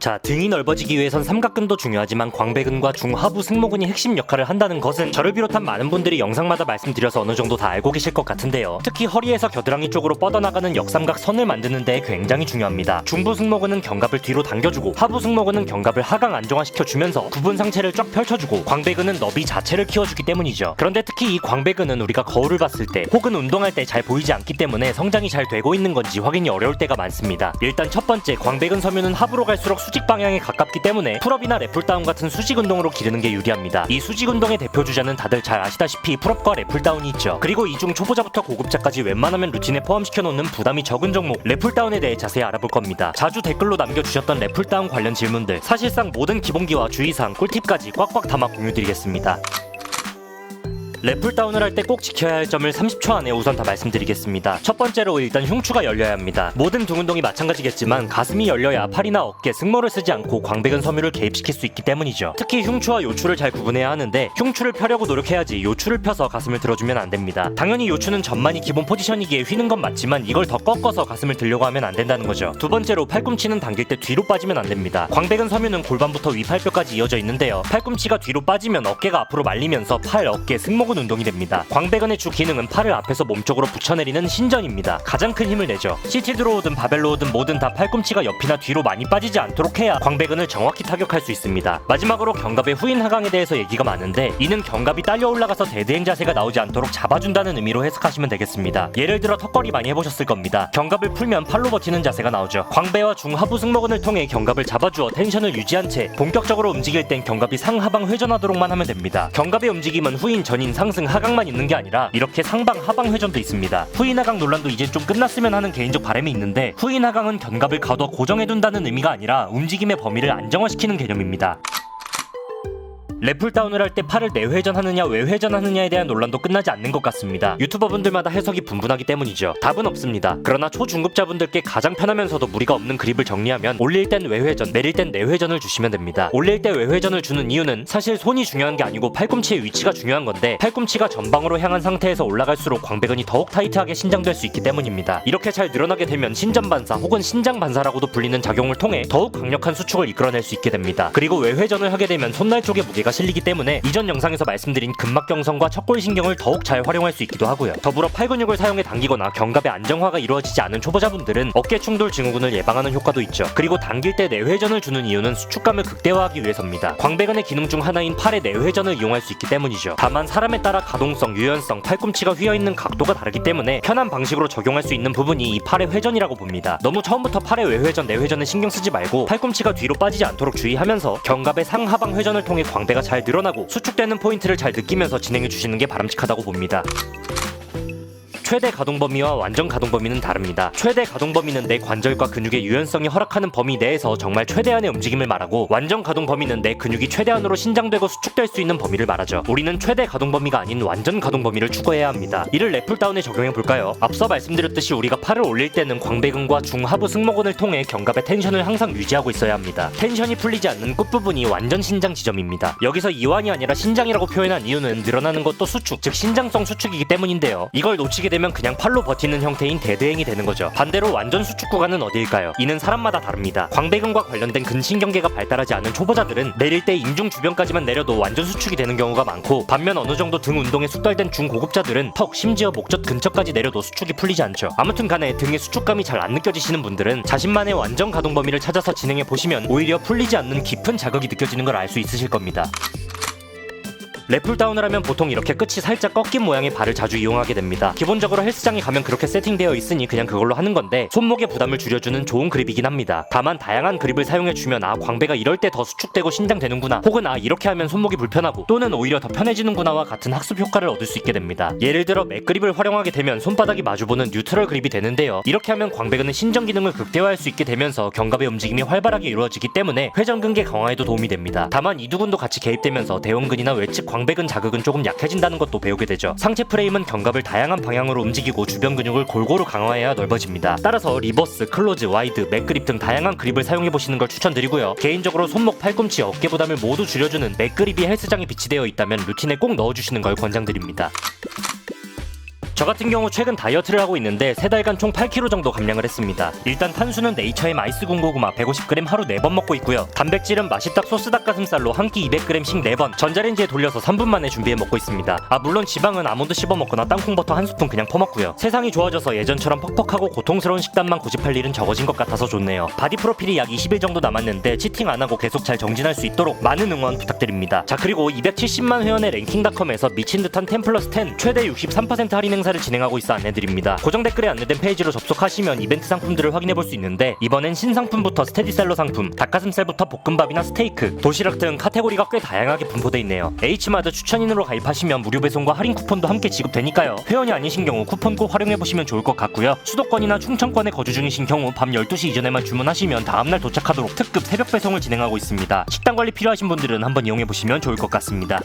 자, 등이 넓어지기 위해선 삼각근도 중요하지만 광배근과 중하부 승모근이 핵심 역할을 한다는 것은 저를 비롯한 많은 분들이 영상마다 말씀드려서 어느 정도 다 알고 계실 것 같은데요. 특히 허리에서 겨드랑이 쪽으로 뻗어나가는 역삼각 선을 만드는 데 굉장히 중요합니다. 중부 승모근은 견갑을 뒤로 당겨주고 하부 승모근은 견갑을 하강 안정화시켜주면서 구분 상체를 쫙 펼쳐주고 광배근은 너비 자체를 키워주기 때문이죠. 그런데 특히 이 광배근은 우리가 거울을 봤을 때 혹은 운동할 때 잘 보이지 않기 때문에 성장이 잘 되고 있는 건지 확인이 어려울 때가 많습니다. 일단 첫 번째, 광배근 섬유는 하부로 갈수록 수직 방향에 가깝기 때문에 풀업이나 랩풀다운 같은 수직 운동으로 기르는 게 유리합니다. 이 수직 운동의 대표 주자는 다들 잘 아시다시피 풀업과 랩풀다운이 있죠. 그리고 이 중 초보자부터 고급자까지 웬만하면 루틴에 포함시켜놓는 부담이 적은 종목 랩풀다운에 대해 자세히 알아볼 겁니다. 자주 댓글로 남겨주셨던 랩풀다운 관련 질문들, 사실상 모든 기본기와 주의사항, 꿀팁까지 꽉꽉 담아 공유드리겠습니다. 랩풀다운을 할 때 꼭 지켜야 할 점을 30초 안에 우선 다 말씀드리겠습니다. 첫 번째로 일단 흉추가 열려야 합니다. 모든 등 운동이 마찬가지겠지만 가슴이 열려야 팔이나 어깨, 승모를 쓰지 않고 광배근 섬유를 개입시킬 수 있기 때문이죠. 특히 흉추와 요추를 잘 구분해야 하는데 흉추를 펴려고 노력해야지 요추를 펴서 가슴을 들어주면 안 됩니다. 당연히 요추는 전만이 기본 포지션이기에 휘는 건 맞지만 이걸 더 꺾어서 가슴을 들려고 하면 안 된다는 거죠. 두 번째로 팔꿈치는 당길 때 뒤로 빠지면 안 됩니다. 광배근 섬유는 골반부터 위팔뼈까지 이어져 있는데요. 팔꿈치가 뒤로 빠지면 어깨가 앞으로 말리면서 팔, 어깨, 승모 운동이 됩니다. 광배근의 주 기능은 팔을 앞에서 몸쪽으로 붙여내리는 신전입니다. 가장 큰 힘을 내죠. CT 드로우든 바벨로우든 뭐든 다 팔꿈치가 옆이나 뒤로 많이 빠지지 않도록 해야 광배근을 정확히 타격할 수 있습니다. 마지막으로 견갑의 후인 하강에 대해서 얘기가 많은데 이는 견갑이 딸려 올라가서 대대행 자세가 나오지 않도록 잡아준다는 의미로 해석하시면 되겠습니다. 예를 들어 턱걸이 많이 해보셨을 겁니다. 견갑을 풀면 팔로 버티는 자세가 나오죠. 광배와 중하부 승모근을 통해 견갑을 잡아주어 텐션을 유지한 채 본격적으로 움직일 땐 견갑이 상하방 회전하도록만 하면 됩니다. 견갑의 움직임은 후인, 전인, 상승, 하강만 있는 게 아니라 이렇게 상방, 하방 회전도 있습니다. 후인 하강 논란도 이제 좀 끝났으면 하는 개인적 바람이 있는데 후인 하강은 견갑을 가둬 고정해둔다는 의미가 아니라 움직임의 범위를 안정화시키는 개념입니다. 랩풀다운을 할 때 팔을 내회전하느냐 외회전하느냐에 대한 논란도 끝나지 않는 것 같습니다. 유튜버분들마다 해석이 분분하기 때문이죠. 답은 없습니다. 그러나 초중급자분들께 가장 편하면서도 무리가 없는 그립을 정리하면 올릴 땐 외회전, 내릴 땐 내회전을 주시면 됩니다. 올릴 때 외회전을 주는 이유는 사실 손이 중요한 게 아니고 팔꿈치의 위치가 중요한 건데 팔꿈치가 전방으로 향한 상태에서 올라갈수록 광배근이 더욱 타이트하게 신장될 수 있기 때문입니다. 이렇게 잘 늘어나게 되면 신전반사 혹은 신장반사라고도 불리는 작용을 통해 더욱 강력한 수축을 이끌어낼 수 있게 됩니다. 그리고 외회전을 하게 되면 손날 쪽에 무게가 실리기 때문에 이전 영상에서 말씀드린 근막경성과 척골신경을 더욱 잘 활용할 수 있기도 하고요. 더불어 팔 근육을 사용해 당기거나 견갑의 안정화가 이루어지지 않은 초보자분들은 어깨 충돌 증후군을 예방하는 효과도 있죠. 그리고 당길 때 내회전을 주는 이유는 수축감을 극대화하기 위해서입니다. 광배근의 기능 중 하나인 팔의 내회전을 이용할 수 있기 때문이죠. 다만 사람에 따라 가동성, 유연성, 팔꿈치가 휘어있는 각도가 다르기 때문에 편한 방식으로 적용할 수 있는 부분이 이 팔의 회전이라고 봅니다. 너무 처음부터 팔의 외회전, 내회전을 신경 쓰지 말고 팔꿈치가 뒤로 빠지지 않도록 주의하면서 견갑의 상하방 회전을 통해 광배가 잘 늘어나고 수축되는 포인트를 잘 느끼면서 진행해 주시는 게 바람직하다고 봅니다. 최대 가동 범위와 완전 가동 범위는 다릅니다. 최대 가동 범위는 내 관절과 근육의 유연성이 허락하는 범위 내에서 정말 최대한의 움직임을 말하고 완전 가동 범위는 내 근육이 최대한으로 신장되고 수축될 수 있는 범위를 말하죠. 우리는 최대 가동 범위가 아닌 완전 가동 범위를 추구해야 합니다. 이를 랩풀다운에 적용해 볼까요? 앞서 말씀드렸듯이 우리가 팔을 올릴 때는 광배근과 중하부 승모근을 통해 견갑의 텐션을 항상 유지하고 있어야 합니다. 텐션이 풀리지 않는 끝부분이 완전 신장 지점입니다. 여기서 이완이 아니라 신장이라고 표현한 이유는 늘어나는 것도 수축, 즉 신장성 수축이기 때문인데요. 이걸 놓치게 되면 그냥 팔로 버티는 형태인 대대행이 되는 거죠. 반대로 완전 수축 구간은 어디일까요? 이는 사람마다 다릅니다. 광배근과 관련된 근신경계가 발달하지 않은 초보자들은 내릴 때 인중 주변까지만 내려도 완전 수축이 되는 경우가 많고 반면 어느 정도 등 운동에 숙달된 중고급자들은 턱, 심지어 목젖 근처까지 내려도 수축이 풀리지 않죠. 아무튼 간에 등의 수축감이 잘 안 느껴지시는 분들은 자신만의 완전 가동 범위를 찾아서 진행해 보시면 오히려 풀리지 않는 깊은 자극이 느껴지는 걸 알 수 있으실 겁니다. 랩풀다운을 하면 보통 이렇게 끝이 살짝 꺾인 모양의 발을 자주 이용하게 됩니다. 기본적으로 헬스장에 가면 그렇게 세팅되어 있으니 그냥 그걸로 하는 건데 손목의 부담을 줄여주는 좋은 그립이긴 합니다. 다만 다양한 그립을 사용해주면 광배가 이럴 때 더 수축되고 신장되는구나, 혹은 이렇게 하면 손목이 불편하고 또는 오히려 더 편해지는구나와 같은 학습 효과를 얻을 수 있게 됩니다. 예를 들어 맥그립을 활용하게 되면 손바닥이 마주보는 뉴트럴 그립이 되는데요. 이렇게 하면 광배근은 신전 기능을 극대화할 수 있게 되면서 견갑의 움직임이 활발하게 이루어지기 때문에 회전근개 강화에도 도움이 됩니다. 다만 이두근도 같이 개입되면서 대원근이나 외측 광배근 자극은 조금 약해진다는 것도 배우게 되죠. 상체 프레임은 견갑을 다양한 방향으로 움직이고 주변 근육을 골고루 강화해야 넓어집니다. 따라서 리버스, 클로즈, 와이드, 맥그립 등 다양한 그립을 사용해보시는 걸 추천드리고요. 개인적으로 손목, 팔꿈치, 어깨 부담을 모두 줄여주는 맥그립이 헬스장에 비치되어 있다면 루틴에 꼭 넣어주시는 걸 권장드립니다. 저 같은 경우 최근 다이어트를 하고 있는데 3달간 총 8kg 정도 감량을 했습니다. 일단 탄수는 네이처의 마이스 군고구마 150g 하루 4번 먹고 있고요. 단백질은 마시닭 소스 닭가슴살로 한 끼 200g씩 4번 전자레인지에 돌려서 3분 만에 준비해 먹고 있습니다. 물론 지방은 아몬드 씹어 먹거나 땅콩버터 한 스푼 그냥 퍼먹고요. 세상이 좋아져서 예전처럼 퍽퍽하고 고통스러운 식단만 고집할 일은 적어진 것 같아서 좋네요. 바디 프로필이 약 20일 정도 남았는데 치팅 안 하고 계속 잘 정진할 수 있도록 많은 응원 부탁드립니다. 자, 그리고 270만 회원의 랭킹닷컴에서 미친 듯한 10+10 최대 63% 할인 행사를 진행하고 있어 안내드립니다. 고정 댓글에 안내된 페이지로 접속하시면 이벤트 상품들을 확인해볼 수 있는데 이번엔 신상품부터 스테디셀러 상품, 닭가슴살부터 볶음밥이나 스테이크, 도시락 등 카테고리가 꽤 다양하게 분포돼 있네요. H마트 추천인으로 가입하시면 무료 배송과 할인 쿠폰도 함께 지급되니까요. 회원이 아니신 경우 쿠폰 꼭 활용해보시면 좋을 것 같고요. 수도권이나 충청권에 거주 중이신 경우 밤 12시 이전에만 주문하시면 다음날 도착하도록 특급 새벽 배송을 진행하고 있습니다. 식단 관리 필요하신 분들은 한번 이용해보시면 좋을 것 같습니다.